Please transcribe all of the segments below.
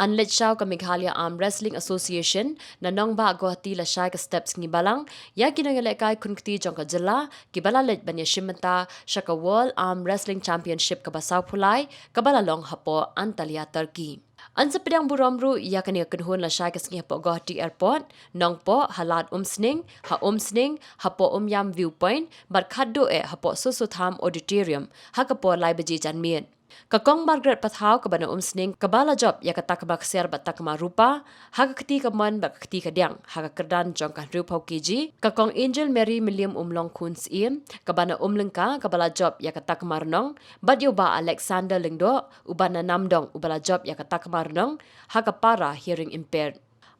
Anlet Shaw ka Meghalaya Arm Wrestling Association na nong ba Guwahati la Shai ka steps ngi balang ya kinangale kai kunkti jong ka jila kibala let banya shimanta shaka World Arm Wrestling Championship ka basaw pulai kabala long hapo Antalya Turkey. Ansa pedang buromru ya kani kenhun la Shai ka sngi hapo Guwahati Airport nong po halat umsning hapo yam viewpoint bar khaddo e hapo Susutham Auditorium hakapo lai baji janmien. Kakong Margaret Pathau kabana umsning kabala job ya kata kabaksiar batak marupa haga keti kaman bak keti kadyang haga kerdan jong kan rupau kiji kakong Angel Mary William umlong kuns im kabana umlengka kabala job ya kata kamarnong bat yoba Alexander Lingdo ubana namdong ubala job ya kata kamarnong haga para hearing impaired.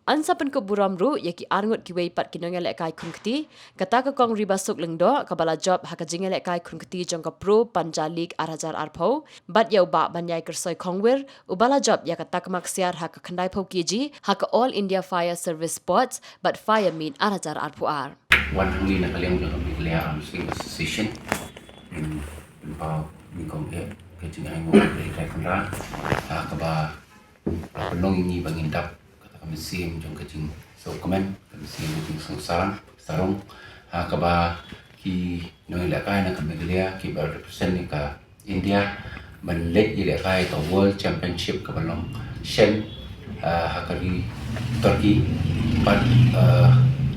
Ansa pen ko buramru yaki arngut ki weipat kinongele kai kunkti kata ka kong ribasuk lengdo kabala job haka jingele kai kunkti jong ka pro panjalik arajar arpau bat yau ba banyai kersoi kongwer ubala job ya kata kamaksiar haka khandai pau kiji haka All India Fire Service Sports bat fire mean arajar arpuar. One huli na kaliang dalam Meghalaya Arm Wrestling Association in pau mingkong ke jingai ngo dari kai kandra kaba penong ini bangindap kami sim jong kajing so komen kami sim jong sarong kaba ki noi lakai na kami Meghalaya ki bar represent ni ka India ban let ji lakai ka World Championship ka balong Shen hakari Turkey but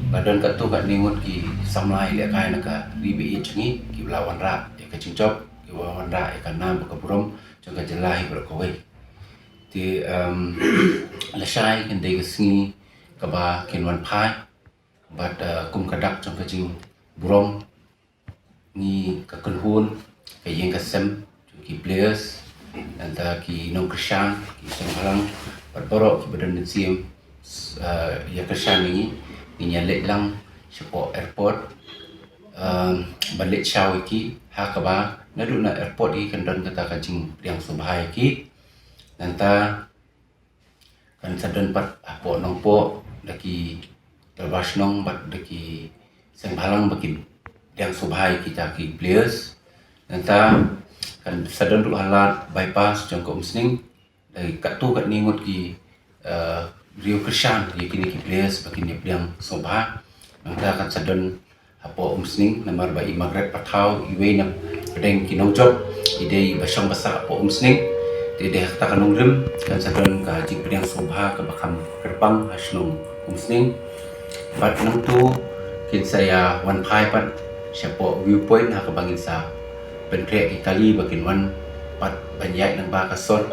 badan katu kat ningut ki samlai lakai na ka ribe chingi ki lawan ra ka cingcop ki lawan ra ka nam ka burom jong ka jelai ber ko thì là sai cái đây cái sinh cái bà cái văn phai và cùng cả đặc trong cái trình brom ni cái con hôn cái yang cái sem cái players dan cái nông cái sang cái sem halang và borok cái badan nasiam ya cái sang ini ni nyalek lang support airport balik show iki hakaba nadu na airport ini kan dan kata kacing yang subhai iki nanta kan sadon pat apo nong po daki terbas nong bat daki senghalang bakin yang subhai kita ki players nanta kan sadon ru halat bypass jongko umsning dari katu kat ningut ki Rio Krishan ki kini ki players bakin yang subha nanta kan sadon apo umsning namar bai Margaret Pathau iwe nam pedeng ki nong job ide basang basa apo umsning dia katakan nongrim kan sadon ka jing pedang sobha ka bakam kerbang hasnong umsning bat nang tu kin saya wan phai pat siapo viewpoint ha ka bangin sa ben krek kali bakin wan pat banyai nang ba ka sot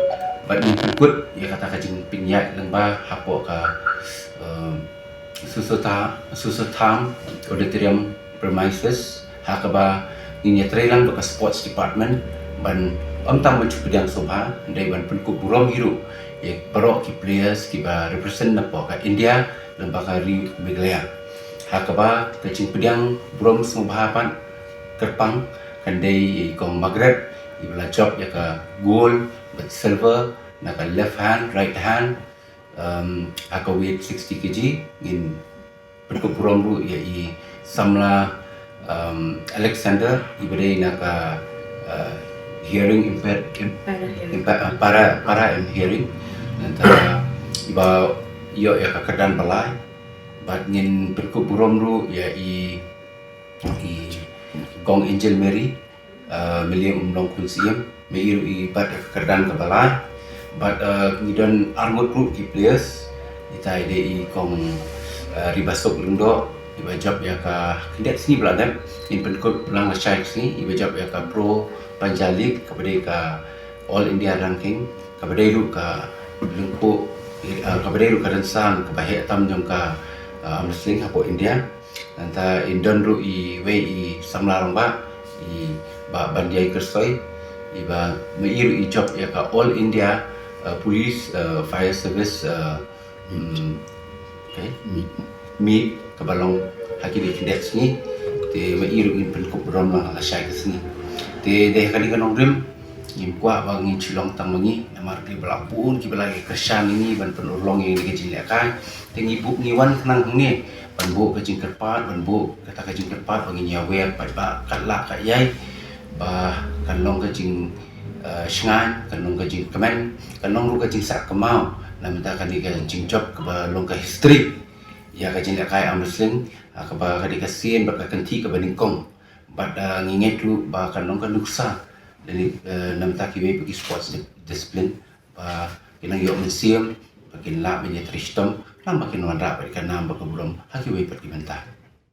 bat ni kut ya kata ka jing pinyai nang ba hapo ka Susutham Auditorium premises ha ka ba ni trailang ba ka sports department ban tam mencuba pedang sobha dari ban penku burom hiru ya barok ki players ki ba represent na po ka India lembaga Rio Meghalaya hakaba kacing pedang burom sobha pan kerpang kandai kong Margaret ibla job ya ka gold but silver na ka left hand right hand haka weight 60 kg in penku burom ru ya i samla Alexander ibadai na ka hearing impaired para hearing nanta iba yo ya kadan balai bat ngin perku burom ru ya i gong Angel Mary William umlong kunsiam meiru i bat kadan ke balai bat ngidon arngut ru ki players itai de i gong ribasok lendo iba job ya ka kindet sini beladam in perku pulang masai sini iba job ya ka pro panjalik kepada ka All India ranking kepada lu ka lengku kepada lu ka dansan ke bahaya tam jong ka wrestling hapo India nanta indon ru I we I samlarong ba I ba bandiai kersoi I ba meiru I job ya ka All India Police Fire Service okay meet ke balong hakili index ni te meiru in penku bron ma asai ke sini te deh kali kan ongrim im kwa bangi chilong tang mangi namar di belapun ki belagi kersan ini ban penolong yang dikecil kan te ibu niwan kenang ni ban bu kecing kerpat ban bu kata kecing kerpat bangi nyawer pat ba kala ka yai ba kan long kecing shngan kan long kecing kemen kan long ru kecing sak kemau namita kani ka jingjob ka ba long ka history ya ka jing kai arm wrestling ka ba ka sien ba ka kanti ka ba ningkong but ngingetu ba kan long ka luksa dari namita ki we pergi sports discipline ba kinang yo museum ba kin la menye tristom lam ba kin wan ra ba kan nam ba ka belum haki we pergi mentah